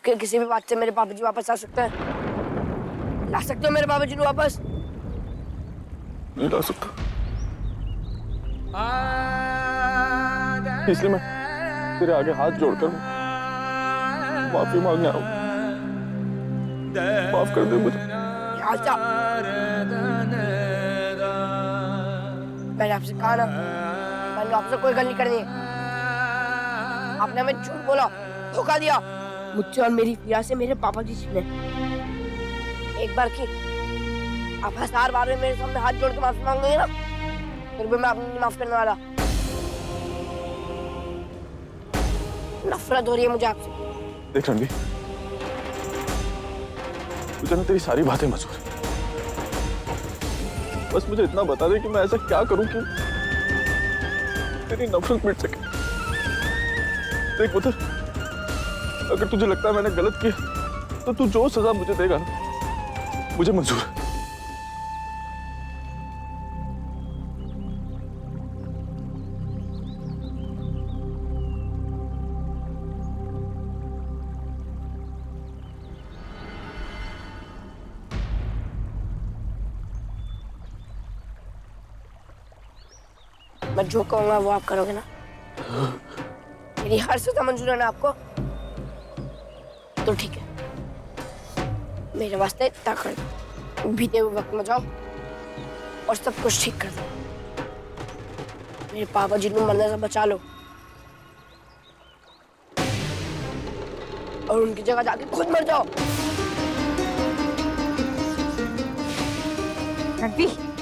आपके किसी भी बात से मेरे पापा जी वापस आ सकते हैं? ला सकते हो मेरे पापा जी को वापस? नहीं ला सकता, इसलिए मैं तेरे आगे हाथ जोड़कर माफी मांगने आऊं। माफ कर दे मुझे। मैंने आपसे कहा ना, मैंने आपसे कोई गलती करनी है। आपने हमें झूठ बोला, धोखा दिया। मुझसे और मेरी फिरा से मेरे पापा जी छीने। एक बार की आप 1000 बार में मेरे सामने हाथ जोड़ के माफी मांगोगे ना, फिर भी मैं आपको नहीं माफ करने वाला। नफरत हो रही है मुझे आपसे। देख रणवीर, मुझे ना तेरी सारी बातें मंजूर है। बस मुझे इतना बता दे कि मैं ऐसा क्या करूं कि तेरी नफरत मिट सके। देख पुत्र, अगर तुझे लगता है मैंने गलत किया तो तू जो सजा मुझे देगा ना, मुझे मंजूर है। मैं जो कहूंगा वो आप करोगे ना? मेरी हर सजा मंजूर है ना आपको? तो ठीक है, मेरे वास्ते इतना कर दो। बीते हुए वक्त में जाओ और सब कुछ ठीक कर दो। मेरे पापा जी को मरने से बचा लो और उनकी जगह जाके खुद मर जाओ।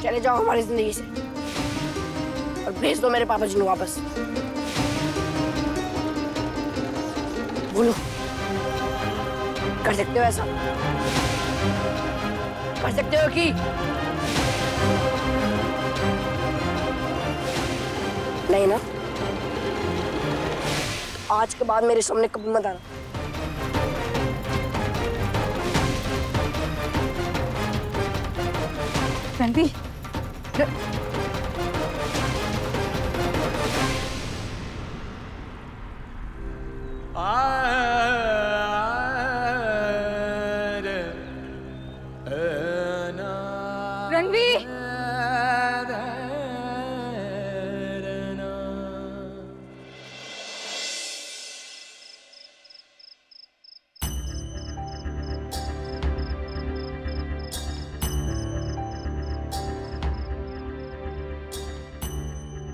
चले जाओ हमारी जिंदगी से और भेज दो मेरे पापा जी को वापस। बोलो, कर सकते हो ऐसा? कर सकते हो कि नहीं ना? आज के बाद मेरे सामने कभी मत आना। रणवीर, रणवीर,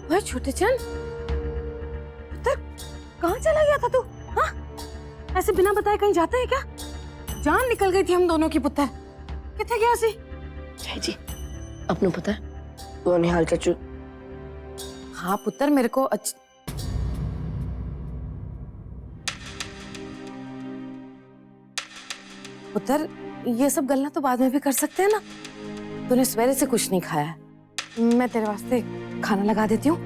भाई छोटे चंद, पुत्र कहाँ चला गया था तू? हाँ, ऐसे बिना बताए कहीं जाता है क्या? जान निकल गई थी हम दोनों की। पुत्र किथे गया सी? जय जी, अपनों पता है वो निहाल चाचू। हाँ पुत्र, मेरे को पुत्र, ये सब गल्ला तो बाद में भी कर सकते हैं ना। तूने सवेरे से कुछ नहीं खाया है, मैं तेरे वास्ते खाना लगा देती हूँ।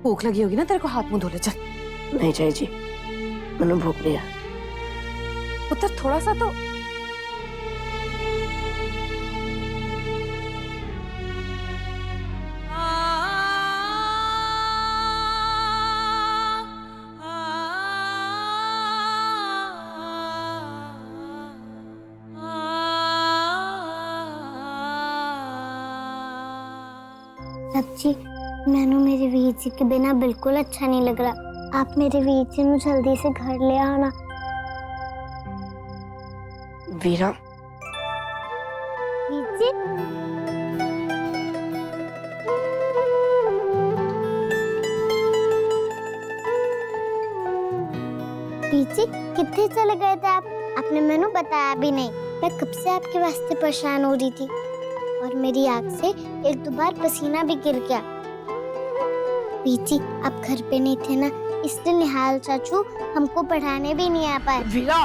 भूख लगी होगी ना तेरे को, हाथ मुंह धो ले चल। नहीं जय जी, मैंने भूख नहीं है। पुत्र थोड़ा सा तो सच्ची मैनू मेरे वीर जी के बिना बिल्कुल अच्छा नहीं लग रहा। आप मेरे वीर जी को जल्दी से घर ले आना। वीरा, वीर जी, वीर जी कितने चले गए थे आप? आपने मैनू बताया भी नहीं। मैं कब से आपके वास्ते परेशान हो रही थी और मेरी आंख से एक दो बार पसीना भी गिर गया। वीर जी आप घर पे नहीं थे ना, इसलिए निहाल चाचू हमको पढ़ाने भी नहीं आ पाए। वीरा,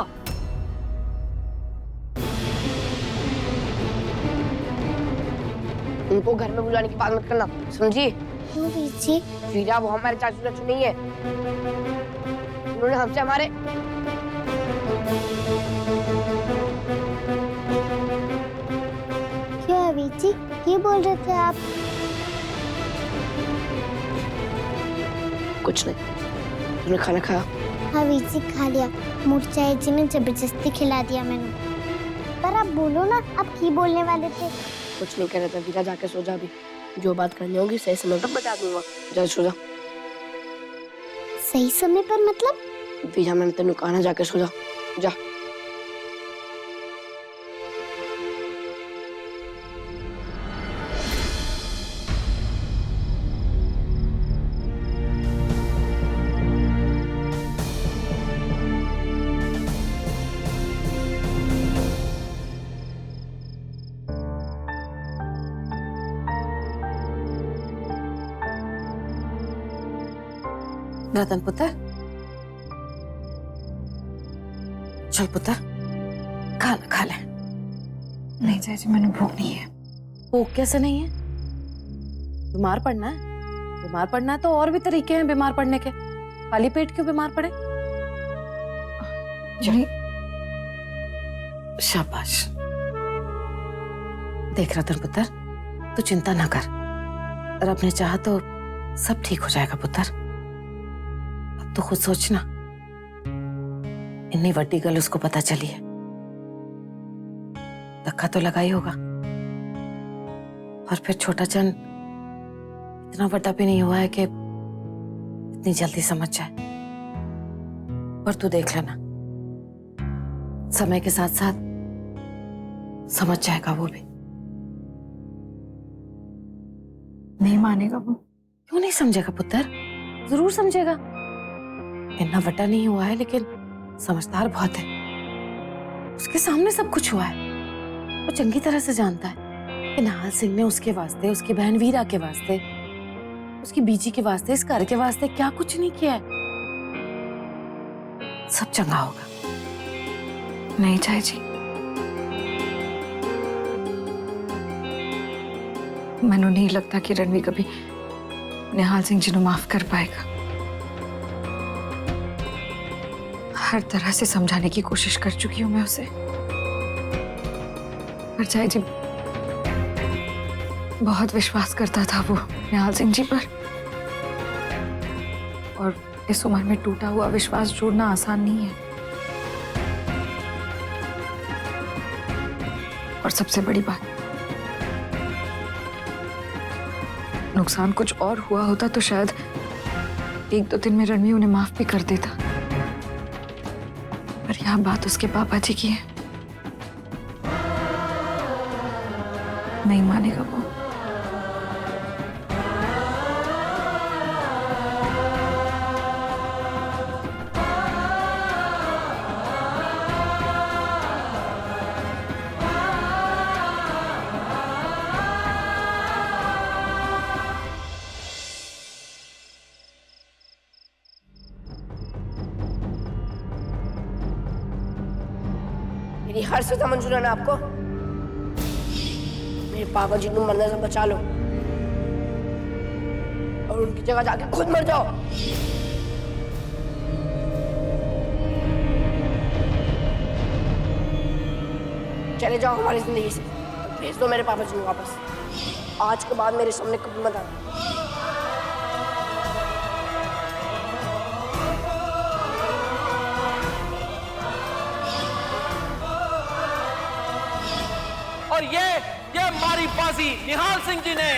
उनको घर में बुलाने की बात मत करना, समझी? क्यों वीर जी? वीरा वो हमारे चाचू चाचू नहीं है। उन्होंने हमसे हमारे क्या वीर जी, क्या बोल रहे थे आप? कुछ नहीं। तुमने खाना खाया? हाँ वीर जी खा लिया। मुरचाई जी ने जबरदस्ती खिला दिया मैंने। पर आप बोलो ना, आप की बोलने वाले थे? कुछ नहीं कह रहा था वीरा, जाके सो जा। अभी जो बात करनी होगी सही समय पर बता दूंगा। जा सो जा। सही समय पर मतलब? वीरा मैंने तेन कहा ना, जाके सो जा। जा। रतन पुत्र, चल पुत्र, खाना खा ले। नहीं चाची, मैंने भूख नहीं है। भूख कैसे नहीं है? बीमार पड़ना है? बीमार पड़ना है तो और भी तरीके हैं बीमार पड़ने के। खाली पेट क्यों बीमार पड़े? नहीं। शाबाश। देख रतन पुत्र, तू चिंता ना कर। रब ने चाहा तो सब ठीक हो जाएगा पुत्र। अब तो खुद सोचना, इतनी बड़ी गल उसको पता चली है, धक्का तो लगा ही होगा। और फिर छोटा चंद इतना बड़ा भी नहीं हुआ है कि इतनी जल्दी समझ जाए। पर तू देख लेना, समय के साथ साथ समझ जाएगा वो भी। नहीं मानेगा वो। क्यों नहीं समझेगा पुत्र? जरूर समझेगा। इतना बड़ा नहीं हुआ है लेकिन समझदार बहुत है। उसके सामने सब कुछ हुआ है। वो चंगी तरह से जानता है कि निहाल सिंह ने उसके वास्ते, उसकी बहन वीरा के वास्ते, उसकी बीजी के वास्ते, इस घर के वास्ते क्या कुछ नहीं किया है। सब चंगा होगा। नहीं चाची, मैनू नहीं लगता कि रणवीर कभी निहाल सिंह जी को माफ कर पाएगा। हर तरह से समझाने की कोशिश कर चुकी हूं मैं उसे, पर चाची जी बहुत विश्वास करता था वो निहाल सिंह जी पर, और इस उम्र में टूटा हुआ विश्वास जोड़ना आसान नहीं है। और सबसे बड़ी बात, नुकसान कुछ और हुआ होता तो शायद 1-2 दिन में रणवीर उन्हें माफ भी कर देता, पर यहाँ बात उसके पापा जी की है। नहीं मानेगा वो। मेरी हर सजा मंजूर है ना आपको? मेरे पापा जी को मरने से बचा लो और उनकी जगह जाके खुद मर जाओ। चले जाओ हमारी जिंदगी से, भेज दो मेरे पापा जी को वापस। आज के बाद मेरे सामने कभी मत आना। और ये मारी बाजी निहाल सिंह जी ने।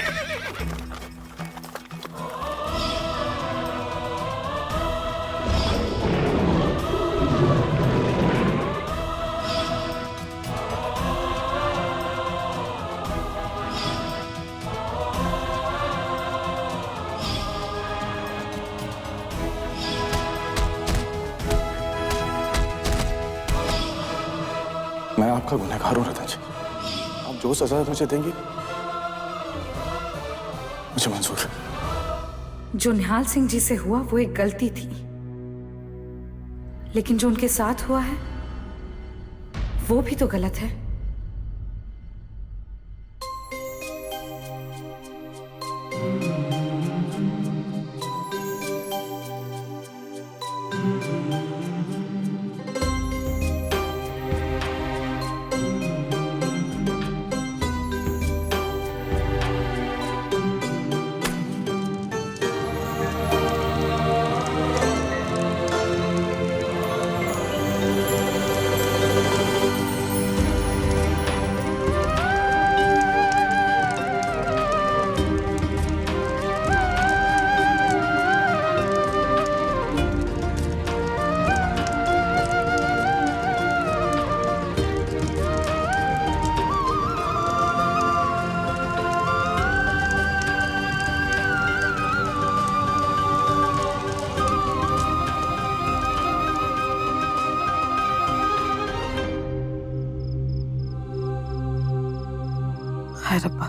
मैं आपका गुनहगार हूं रतन जी। आप जो सजा मुझे देंगी मुझे मंजूर है। जो निहाल सिंह जी से हुआ वो एक गलती थी, लेकिन जो उनके साथ हुआ है वो भी तो गलत है। हाय रब्बा,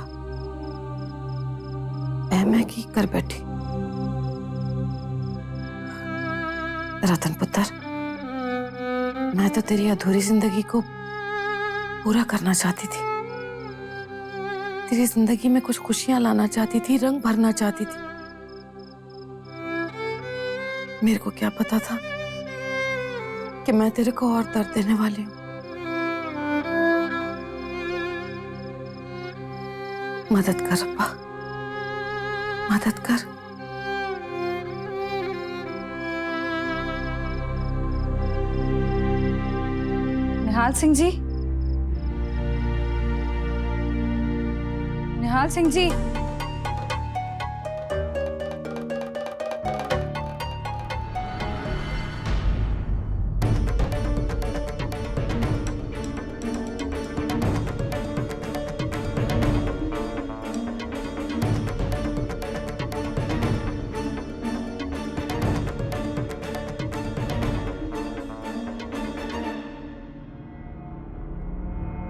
मैं की कर बैठी। रतन पुत्र, मैं तो तेरी अधूरी जिंदगी को पूरा करना चाहती थी। तेरी जिंदगी में कुछ खुशियां लाना चाहती थी, रंग भरना चाहती थी। मेरे को क्या पता था कि मैं तेरे को और दर्द देने वाली हूं। मदद कर रब्बा, मदद कर। निहाल सिंह जी, निहाल सिंह जी,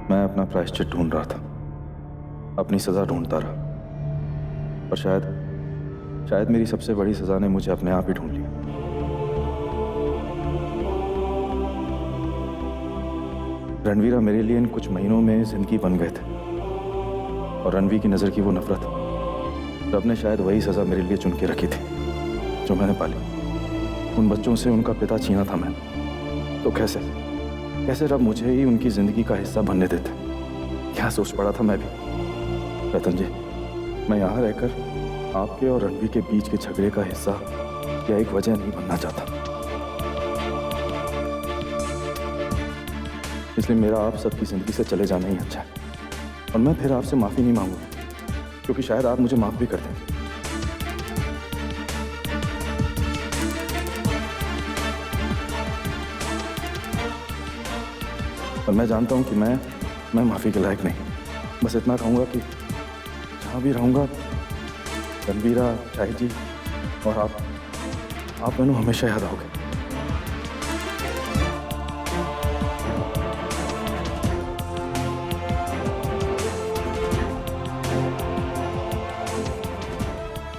मैं अपना प्रायश्चित ढूंढ रहा था, अपनी सजा ढूंढता रहा, पर शायद मेरी सबसे बड़ी सजा ने मुझे अपने आप ही ढूंढ लिया। रणवीरा मेरे लिए इन कुछ महीनों में जिंदगी बन गए थे, और रणवीर की नजर की वो नफरत, रब ने शायद वही सजा मेरे लिए चुन के रखी थी जो मैंने पाली। उन बच्चों से उनका पिता छीना था मैंने, तो कैसे रब मुझे ही उनकी जिंदगी का हिस्सा बनने देते। क्या सोच पड़ा था मैं भी। रतन जी, मैं यहाँ रहकर आपके और रणवीर के बीच के झगड़े का हिस्सा या एक वजह नहीं बनना चाहता, इसलिए मेरा आप सबकी जिंदगी से चले जाना ही अच्छा है। और मैं फिर आपसे माफी नहीं मांगूंगा, क्योंकि शायद आप मुझे माफ भी कर देंगे। और मैं जानता हूं कि मैं माफी के लायक नहीं। बस इतना कहूंगा कि जहां भी रहूंगा, रणवीरा, शाही जी और आप मैंने हमेशा याद आओगे।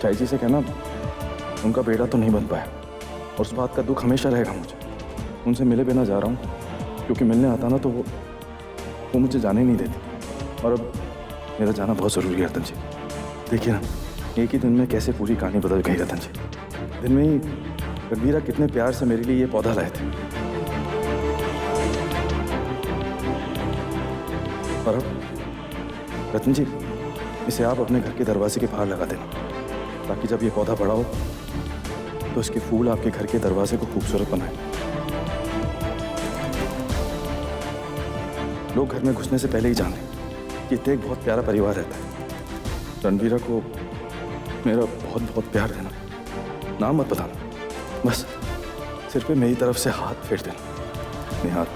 शाही जी से कहना उनका बेटा तो नहीं बन पाया, और उस बात का दुख हमेशा रहेगा मुझे। उनसे मिले बिना जा रहा हूं, क्योंकि मिलने आता ना तो वो मुझे जाने नहीं देती, और अब मेरा जाना बहुत ज़रूरी है रतन जी। देखिए ना, एक ही दिन में कैसे पूरी कहानी बदल गई रतन जी। दिन में ही रणवीरा कितने प्यार से मेरे लिए ये पौधा लाए थे, और अब रतन जी, इसे आप अपने घर के दरवाजे के बाहर लगा देना, ताकि जब ये पौधा बड़ा हो तो इसके फूल आपके घर के दरवाजे को खूबसूरत बनाए। लोग घर में घुसने से पहले ही जान लें कि इतना एक बहुत प्यारा परिवार रहता है। रणवीरा को मेरा बहुत बहुत प्यार देना, नाम मत बताना, बस सिर पे मेरी तरफ से हाथ फेर देना। निहाल,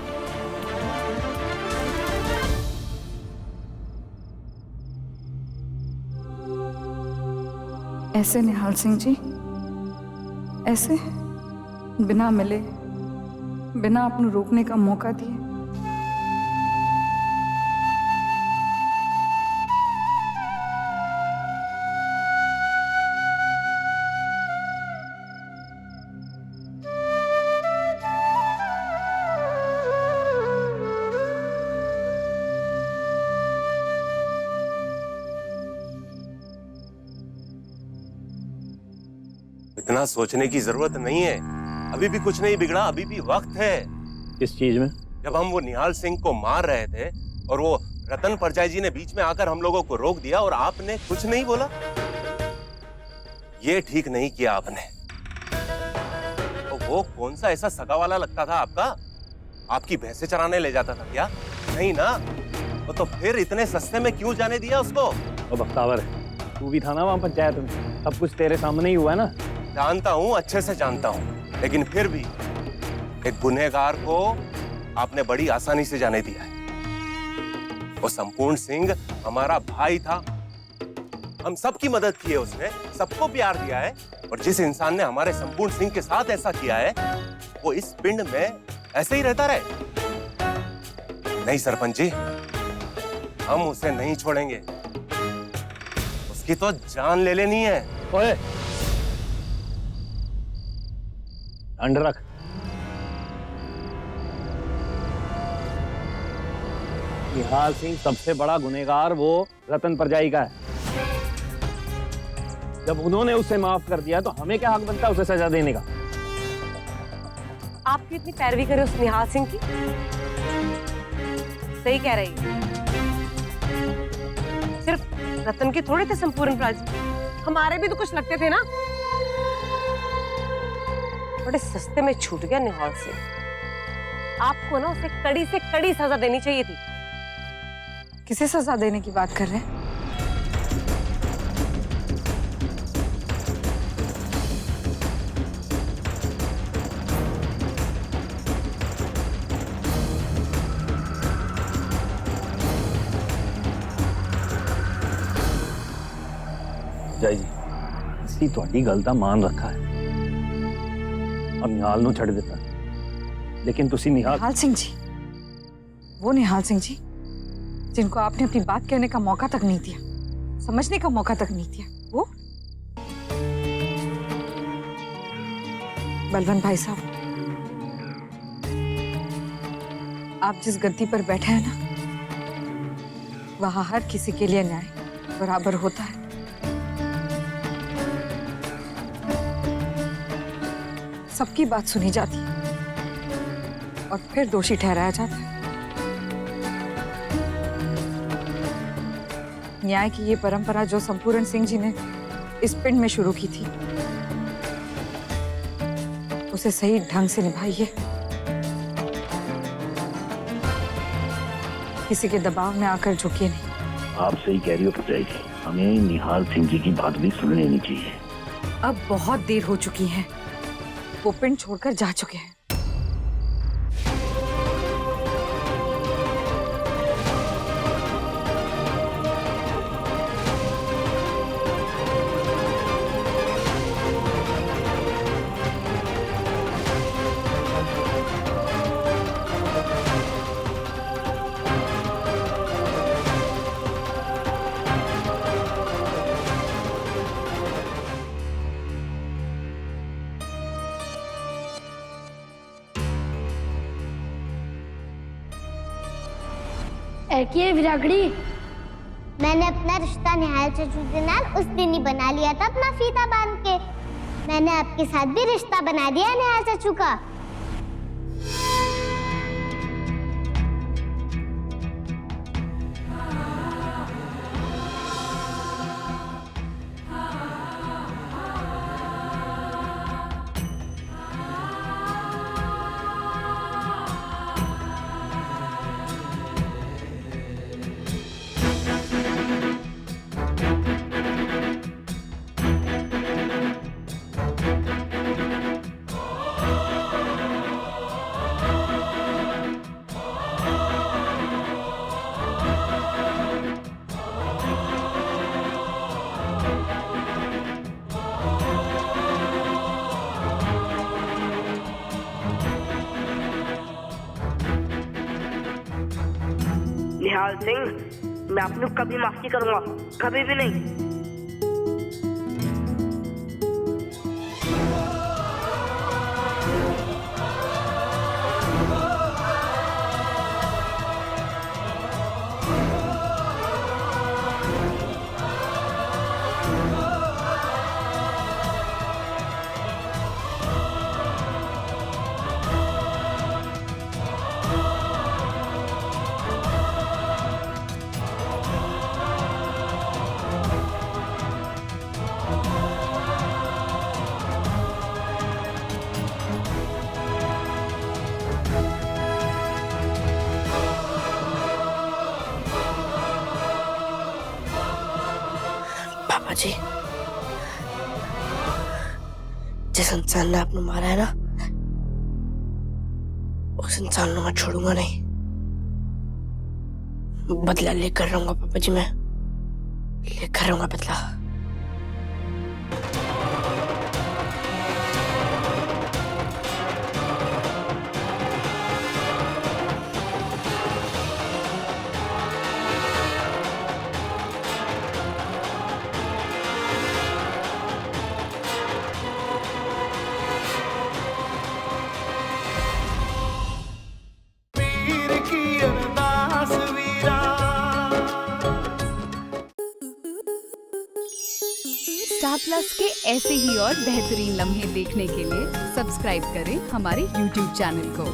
ऐसे निहाल सिंह जी, ऐसे बिना मिले, बिना आपको रोकने का मौका दिए। इतना सोचने की जरूरत नहीं है, अभी भी कुछ नहीं बिगड़ा, अभी भी वक्त है। किस चीज में? जब हम वो निहाल सिंह को मार रहे थे और वो रतन परजाई जी ने बीच में आकर हम लोगों को रोक दिया और आपने कुछ नहीं बोला, ये ठीक नहीं किया आपने। तो वो कौन सा ऐसा सगा वाला लगता था आपका? आपकी भैंसे चराने ले जाता था क्या? नहीं ना, तो फिर इतने सस्ते में क्यों जाने दिया उसको? ओ बख्तावर, तू भी था ना वहां पंचायत में, सब कुछ तेरे सामने ही हुआ ना। जानता हूं, अच्छे से जानता हूं, लेकिन फिर भी एक गुनहगार को आपने बड़ी आसानी से जाने दिया है। वो संपूर्ण सिंह हमारा भाई था, हम सबकी मदद की है उसने, सबको प्यार दिया है, और जिस इंसान ने हमारे संपूर्ण सिंह के साथ ऐसा किया है, वो इस पिंड में ऐसे ही रहता रहे? नहीं सरपंच जी, हम उसे नहीं छोड़ेंगे। इसकी तो जान ले लेनी है। ओए, दंड रख। निहाल सिंह सबसे बड़ा गुनहगार वो रतन परजाई का है। जब उन्होंने उसे माफ कर दिया तो हमें क्या हक बनता है उसे सजा देने का? आपकी इतनी पैरवी करे उस निहाल सिंह की? सही कह रही है। सिर्फ रतन के थोड़े थे संपूर्ण प्राजी, हमारे भी तो कुछ लगते थे ना। बड़े सस्ते में छूट गया निहाल सिंह। आपको ना उसे कड़ी से कड़ी सजा देनी चाहिए थी। किसे सजा देने की बात कर रहे हैं? जय जी, ਅਸੀਂ ਤੁਹਾਡੀ ਗੱਲ ਦਾ ਮਾਨ ਰੱਖਾ ਹੈ और निहाल ਨੂੰ ਛੱਡ ਦਿੱਤਾ, लेकिन ਤੁਸੀਂ निहाल सिंह जी, वो निहाल सिंह जी जिनको आपने अपनी बात कहने का मौका तक नहीं दिया, समझने का मौका तक नहीं दिया, वो बलवंत भाई साहब, आप जिस गद्दी पर बैठे हैं ना, वहां हर किसी के लिए न्याय बराबर होता है। सबकी बात सुनी जाती है और फिर दोषी ठहराया जाता है। न्याय की ये परंपरा जो संपूर्ण सिंह जी ने इस पिंड में शुरू की थी, उसे सही ढंग से निभाइए। किसी के दबाव में आकर झुकिए नहीं। आप सही कह रही हो परजाई जी, हमें निहाल सिंह जी की बात भी सुन लेनी चाहिए। अब बहुत देर हो चुकी है, वो पिंड छोड़कर जा चुके हैं। विरागड़ी, मैंने अपना रिश्ता निहाल चचू के नाल उस दिन ही बना लिया था, अपना फीता बांध के। मैंने आपके साथ भी रिश्ता बना दिया निहाल चचू का। निहाल सिंह, मैं आपको कभी माफ नहीं करूंगा, कभी भी नहीं। पापा जी, जिस इंसान ने आपने मारा है ना, उस इंसान को मैं छोड़ूंगा नहीं। बदला लेकर रहूंगा पापा जी, मैं लेकर रहूंगा बदला। प्लस के ऐसे ही और बेहतरीन लम्हे देखने के लिए सब्सक्राइब करें हमारे YouTube चैनल को।